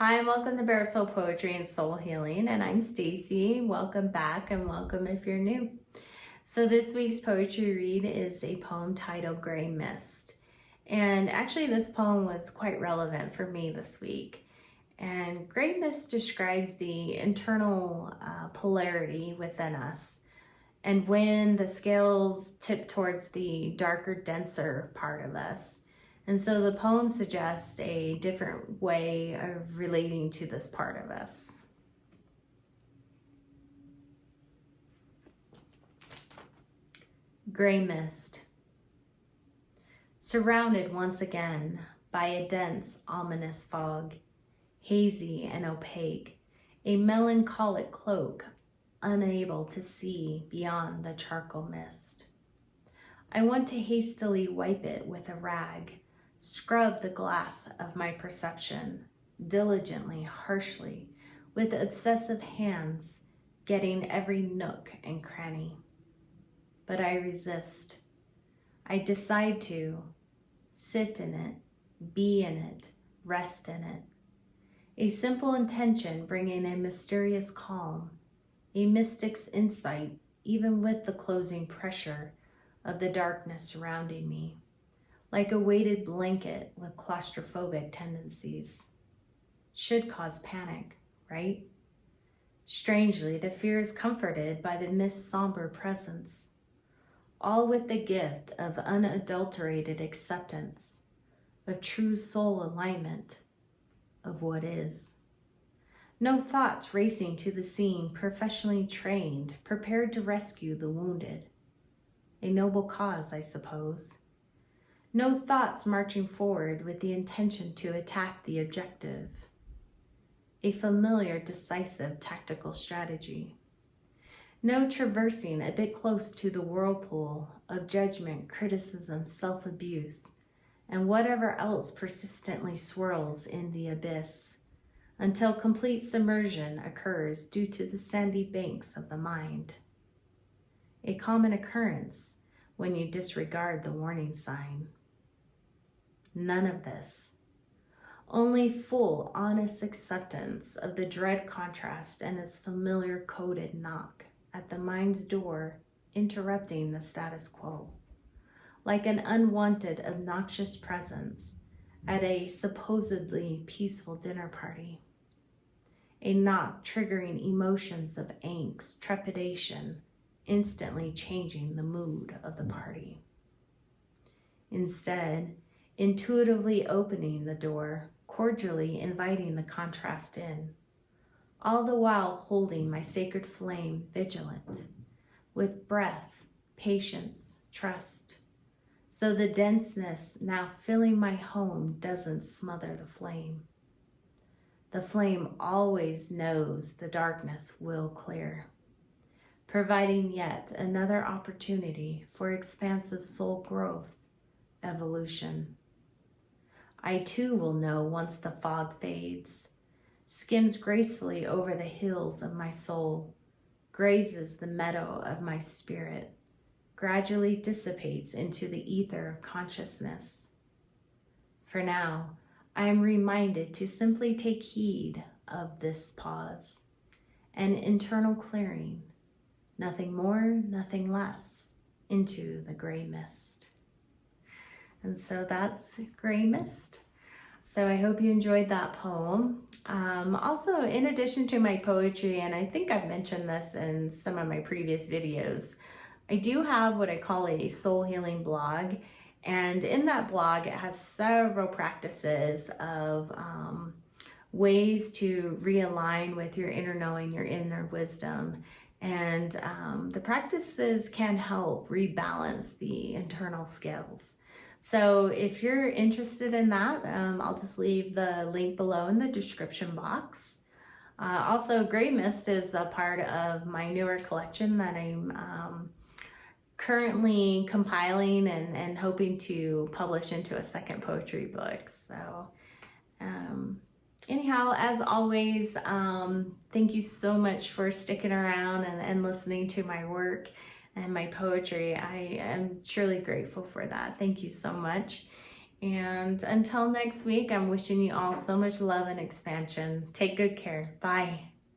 Hi, and welcome to Bare Soul Poetry and Soul Healing, and I'm Stacy. Welcome back and welcome if you're new. So this week's poetry read is a poem titled Gray Mist. And actually this poem was quite relevant for me this week. And gray mist describes the internal polarity within us. And when the scales tip towards the darker, denser part of us. And so the poem suggests a different way of relating to this part of us. Gray mist. Surrounded once again by a dense, ominous fog, hazy and opaque, a melancholic cloak, unable to see beyond the charcoal mist. I want to hastily wipe it with a rag, scrub the glass of my perception, diligently, harshly, with obsessive hands, getting every nook and cranny. But I resist. I decide to sit in it, be in it, rest in it. A simple intention bringing a mysterious calm, a mystic's insight, even with the closing pressure of the darkness surrounding me, like a weighted blanket with claustrophobic tendencies. Should cause panic, right? Strangely, the fear is comforted by the mist's somber presence, all with the gift of unadulterated acceptance, of true soul alignment of what is. No thoughts racing to the scene, professionally trained, prepared to rescue the wounded. A noble cause, I suppose. No thoughts marching forward with the intention to attack the objective. A familiar, decisive, tactical strategy. No traversing a bit close to the whirlpool of judgment, criticism, self-abuse, and whatever else persistently swirls in the abyss, until complete submersion occurs due to the sandy banks of the mind. A common occurrence when you disregard the warning sign. None of this. Only full, honest acceptance of the dread contrast and its familiar coded knock at the mind's door, interrupting the status quo, like an unwanted, obnoxious presence at a supposedly peaceful dinner party. A knock triggering emotions of angst, trepidation, instantly changing the mood of the party. Instead, intuitively opening the door, cordially inviting the contrast in, all the while holding my sacred flame vigilant, with breath, patience, trust, so the denseness now filling my home doesn't smother the flame. The flame always knows the darkness will clear, providing yet another opportunity for expansive soul growth, evolution. I too will know once the fog fades, skims gracefully over the hills of my soul, grazes the meadow of my spirit, gradually dissipates into the ether of consciousness. For now, I am reminded to simply take heed of this pause, an internal clearing, nothing more, nothing less, into the gray mist. And so that's Gray Mist. So I hope you enjoyed that poem. Also, in addition to my poetry, and I think I've mentioned this in some of my previous videos, I do have what I call a soul healing blog. And in that blog, it has several practices of ways to realign with your inner knowing, your inner wisdom. And the practices can help rebalance the internal scales. So if you're interested in that, I'll just leave the link below in the description box. Also, Gray Mist is a part of my newer collection that I'm currently compiling and hoping to publish into a second poetry book. So anyhow, as always, thank you so much for sticking around and listening to my work and my poetry. I am truly grateful for that. Thank you so much. And until next week, I'm wishing you all so much love and expansion. Take good care. Bye.